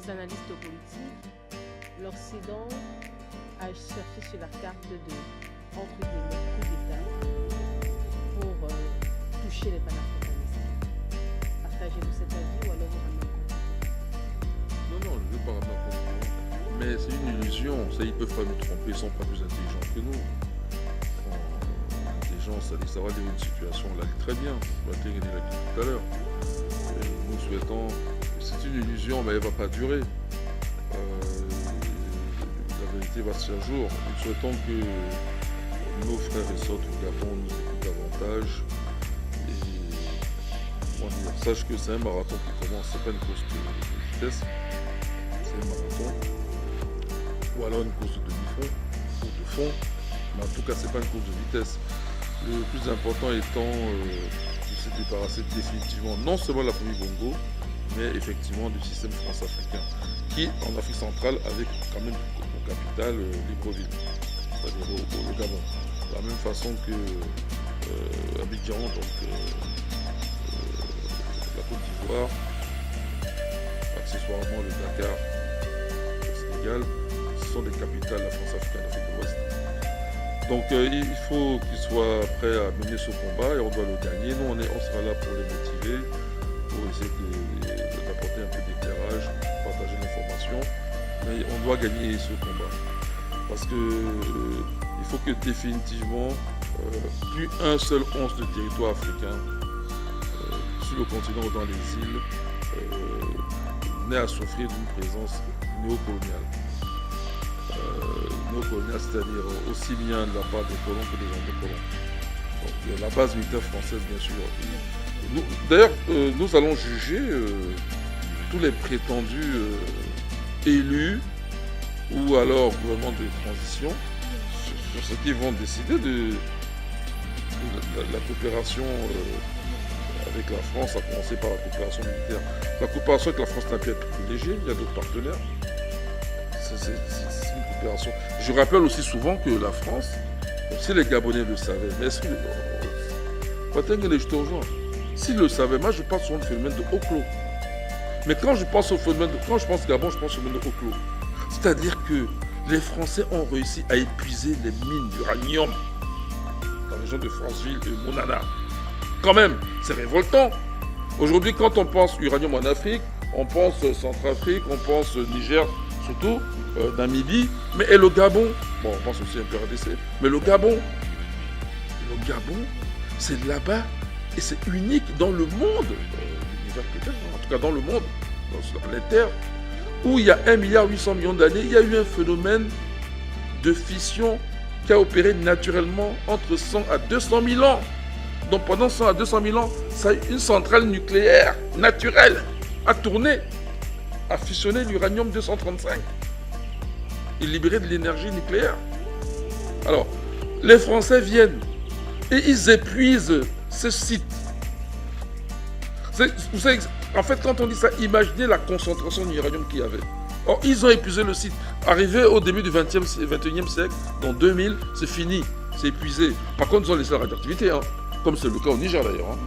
les analystes politiques, l'Occident a surfé sur la carte de, entre guillemets, coup d'État pour toucher les panafricanistes. Partagez-vous cet avis ou alors vous ramenez en compte? Non, je ne veux pas ramener en compte. Mais c'est une illusion. Ça, ils peuvent pas nous tromper, ils sont pas plus intelligents que nous. L'intelligence, ça va dire une situation, on l'a dit très bien. Mathilde l'a dit tout à l'heure. Nous souhaitons, c'est une illusion, mais elle ne va pas durer. La vérité va se faire jour. Nous souhaitons que nos frères et sœurs du Gabon nous écoutent davantage. Et sache que c'est un marathon qui commence, c'est pas une course de vitesse, c'est un marathon. Ou alors une course de demi-fond, ou de fond, mais en tout cas c'est pas une course de vitesse. Le plus important étant de se débarrasser définitivement non seulement de la famille Bongo, mais effectivement du système france-africain, qui en Afrique centrale avait quand même pour capitale Libreville, c'est-à-dire au Gabon. De la même façon que Abidjan, donc la Côte d'Ivoire, accessoirement le Dakar, le Sénégal, ce sont des capitales de la France africaine, d'Afrique de l'Ouest. Donc il faut qu'ils soient prêts à mener ce combat et on doit le gagner. Nous, on sera là pour les motiver, pour essayer d'apporter un peu d'éclairage, partager l'information. Mais on doit gagner ce combat. Parce que il faut que définitivement, plus un seul once de territoire africain sur le continent ou dans les îles n'ait à souffrir d'une présence néocoloniale. Néocoloniale, c'est-à-dire aussi bien de la part des colons que des anglais-colons. Donc la base militaire française, bien sûr. D'ailleurs, nous allons juger tous les prétendus élus ou alors gouvernement de transition sur ce qu'ils vont décider de la coopération avec la France, à commencer par la coopération militaire. La coopération avec la France n'a pu être privilégiée, il y a d'autres partenaires. C'est une coopération. Je rappelle aussi souvent que la France, si les Gabonais le savaient, mais est-ce que... je te rejoins. S'ils le savaient, moi je pense sur le phénomène de Oklo. Mais quand je pense au phénomène quand je pense Gabon, je pense au phénomène de Oklo. C'est-à-dire que les Français ont réussi à épuiser les mines d'uranium dans la région de Franceville et Monana. Quand même, c'est révoltant. Aujourd'hui, quand on pense uranium en Afrique, on pense Centrafrique, on pense Niger, surtout Namibie, mais et le Gabon, bon, on pense aussi un peu RDC, mais le Gabon, c'est là-bas et c'est unique dans le monde, l'univers peut-être, en tout cas dans le monde, sur la planète Terre, où il y a 1,8 milliard d'années, il y a eu un phénomène de fission qui a opéré naturellement entre 100 à 200 000 ans. Donc pendant 100 à 200 000 ans, ça a eu une centrale nucléaire naturelle a tourné, a fusionné l'uranium 235 et libéré de l'énergie nucléaire. Alors, les Français viennent et ils épuisent ce site. Vous savez, en fait, quand on dit ça, imaginez la concentration d'uranium qu'il y avait. Or, ils ont épuisé le site. Arrivé au début du 21e siècle, dans 2000, c'est fini, c'est épuisé. Par contre, ils ont laissé la radioactivité, hein, comme c'est le cas au Niger d'ailleurs.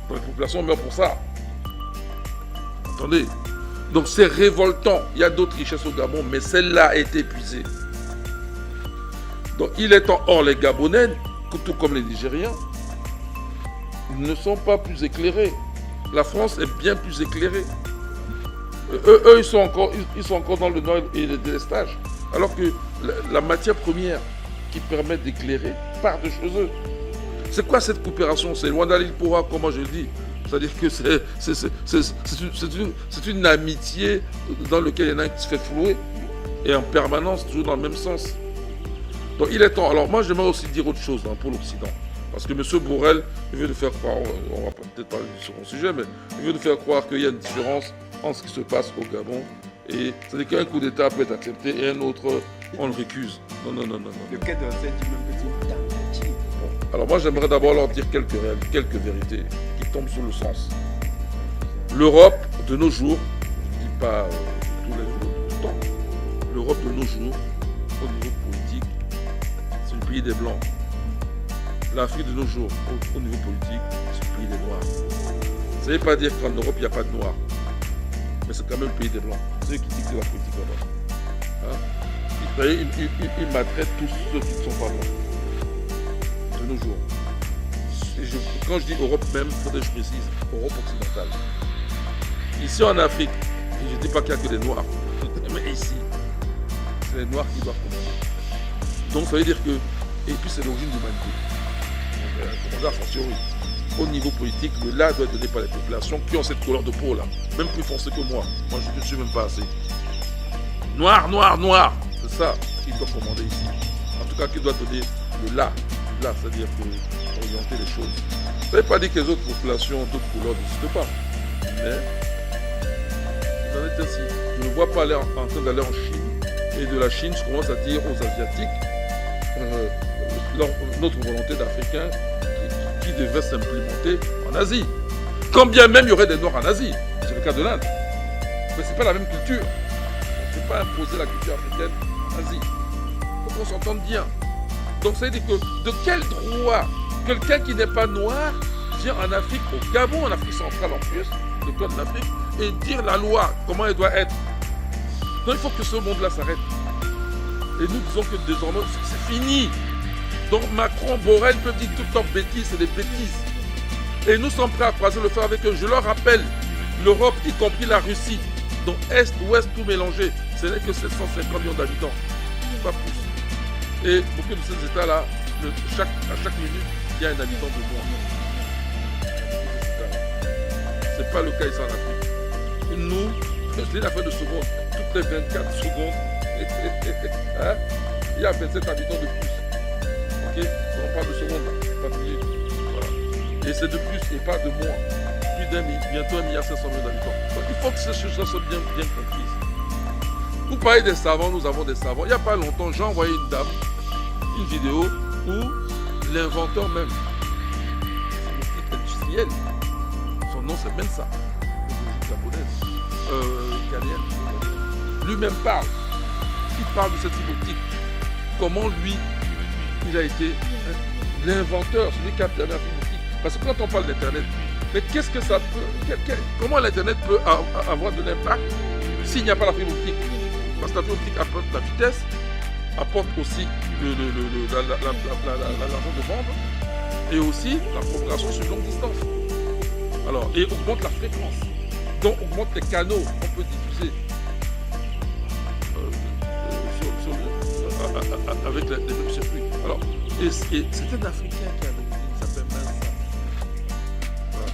La population meurt pour ça. Attendez. Donc c'est révoltant. Il y a d'autres richesses au Gabon, mais celle-là a été épuisée. Donc il est temps. Or, les Gabonais, tout comme les Nigériens, ne sont pas plus éclairés. La France est bien plus éclairée. Eux, ils sont encore dans le noir et le délestage. Alors que la matière première qui permet d'éclairer part de chez eux. C'est quoi cette coopération? C'est loin d'aller pour voir comment je le dis. C'est-à-dire que c'est une amitié dans laquelle il y en a un qui se fait flouer. Et en permanence, toujours dans le même sens. Donc il est temps. Alors moi, j'aimerais aussi dire autre chose pour l'Occident. Parce que M. Borrell, il veut nous faire croire, on va peut-être parler sur mon sujet, mais il veut nous faire croire qu'il y a une différence entre ce qui se passe au Gabon. Et c'est-à-dire qu'un coup d'État peut être accepté et un autre, on le récuse. Non. Le cas d'un même petit tentative. Bon. Alors moi, j'aimerais d'abord leur dire quelques vérités qui tombent sous le sens. L'Europe, de nos jours, je ne dis pas tous les jours, tout le temps, l'Europe de nos jours, au niveau politique, c'est le pays des Blancs. L'Afrique de nos jours, au niveau politique, c'est le pays des Noirs. Ça ne veut pas dire qu'en Europe, il n'y a pas de Noirs. Mais c'est quand même le pays des Blancs. ceux qui dictent la politique là-bas. Hein? Ils maltraitent tous ceux qui ne sont pas loin. De nos jours. Quand je dis Europe même, il faudrait que je précise, Europe occidentale. Ici en Afrique, je ne dis pas qu'il n'y a que des Noirs, mais ici, c'est les Noirs qui doivent commander. Donc ça veut dire que, et puis c'est l'origine de l'humanité. Commander a fortiori. Au niveau politique, le là doit être donné par les populations qui ont cette couleur de peau là, même plus foncée que moi. Moi je ne suis même pas assez. Noir, noir, noir, c'est ça qu'il doit commander ici. En tout cas, qu'il doit donner le là, c'est-à-dire pour orienter les choses. Ça ne veut pas dire que les autres populations d'autres couleurs n'existent pas. Mais vous en êtes ainsi. Je ne vois pas aller en train d'aller en Chine. Et de la Chine, je commence à dire aux Asiatiques notre volonté d'Africains qui devait s'implémenter en Asie. Quand bien même il y aurait des Noirs en Asie. C'est le cas de l'Inde. Mais ce n'est pas la même culture. On ne peut pas imposer la culture africaine en Asie. Il faut qu'on s'entende bien. Donc ça veut dire que de quel droit quelqu'un qui n'est pas noir vient en Afrique, au Gabon, en Afrique centrale en plus, le cœur de l'Afrique, et dire la loi, comment elle doit être. Donc il faut que ce monde-là s'arrête. Et nous disons que désormais, c'est fini. Donc Macron, Borrell peuvent dire tout le temps bêtises, c'est des bêtises. Et nous sommes prêts à croiser le feu avec eux. Je leur rappelle, l'Europe, y compris la Russie, donc Est, Ouest, tout mélangé, ce n'est que 750 millions d'habitants, pas plus. Et beaucoup de ces États-là, à chaque minute, il y a un habitant de moins. Ce n'est pas le cas ici en Afrique. Nous, c'est une affaire de secondes. Toutes les 24 secondes, hein, il y a 27 habitants de plus. Ok? On parle de secondes là, pas de minutes. Voilà. Et c'est de plus et pas de moins. Plus bientôt 1,5 milliard d'habitants. Donc il faut que ces choses soient bien comprises. Vous parlez des savants, nous avons des savants. Il n'y a pas longtemps, j'ai envoyé une dame une vidéo où l'inventeur même, industriel, son nom c'est Mensa, japonaise, lui-même parle. Il parle de cette optique. Comment lui, il a été l'inventeur, celui qui a permis la fibre optique. Parce que quand on parle d'Internet, mais qu'est-ce que ça peut, comment l'Internet peut avoir de l'impact s'il n'y a pas la fibre optique? Parce que la fibre optique apporte la vitesse, apporte aussi l'argent de bande et aussi la propagation sur longue distance. Alors, et augmente la fréquence. Donc augmente les canaux qu'on peut diffuser avec les mêmes circuits. Alors, et c'est un Africain qui a l'origine, il s'appelle Mensa. Voilà.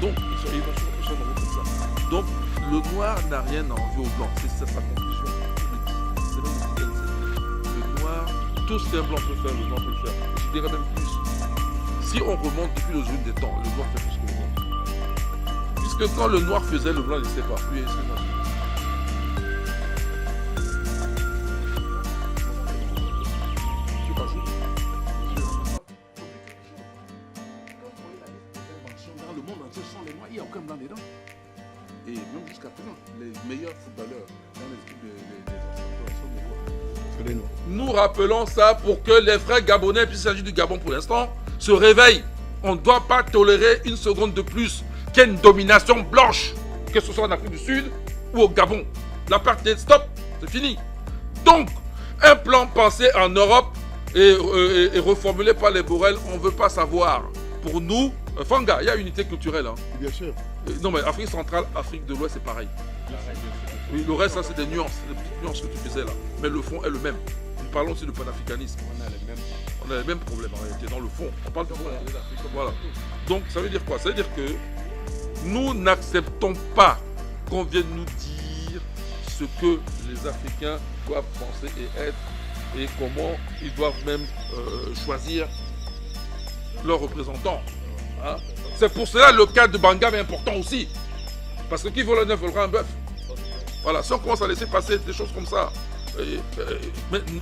Donc, ils vont comme ça. Donc, le noir n'a rien à envier au blanc. C'est sa conclusion. C'est même ce qu'elle dit. Le noir, tout ce qu'un blanc peut faire, le noir peut le faire. Je dirais même plus. Si on remonte depuis l'origine des temps, le noir fait plus que le blanc. Puisque quand le noir faisait, le blanc ne sait pas. Lui, excuse-moi. Il n'y a aucun blanc dedans. Et même jusqu'à présent, les meilleurs footballeurs dans l'équipe des enfants sont des noirs. Nous rappelons ça pour que les frères gabonais, puisqu'il s'agit du Gabon pour l'instant, se réveillent. On ne doit pas tolérer une seconde de plus qu'il y ait une domination blanche, que ce soit en Afrique du Sud ou au Gabon. L'apartheid, stop, c'est fini. Donc, un plan pensé en Europe et reformulé par les Borrell, on ne veut pas savoir. Pour nous, Fanga, il y a unité culturelle. Hein. Bien sûr. Non, mais Afrique centrale, Afrique de l'Ouest, c'est pareil. Oui, le reste, ça, c'est des nuances, des petites nuances que tu faisais là. Mais le fond est le même. Nous parlons aussi de panafricanisme. On a les mêmes problèmes en réalité, dans le fond. On parle de fond. Voilà. Donc, ça veut dire quoi? Ça veut dire que nous n'acceptons pas qu'on vienne nous dire ce que les Africains doivent penser et être et comment ils doivent même choisir leurs représentants. Hein? C'est pour cela le cas de Bangam est important aussi. Parce que qui veut un œuf volera un bœuf. Voilà, si on commence à laisser passer des choses comme ça, mais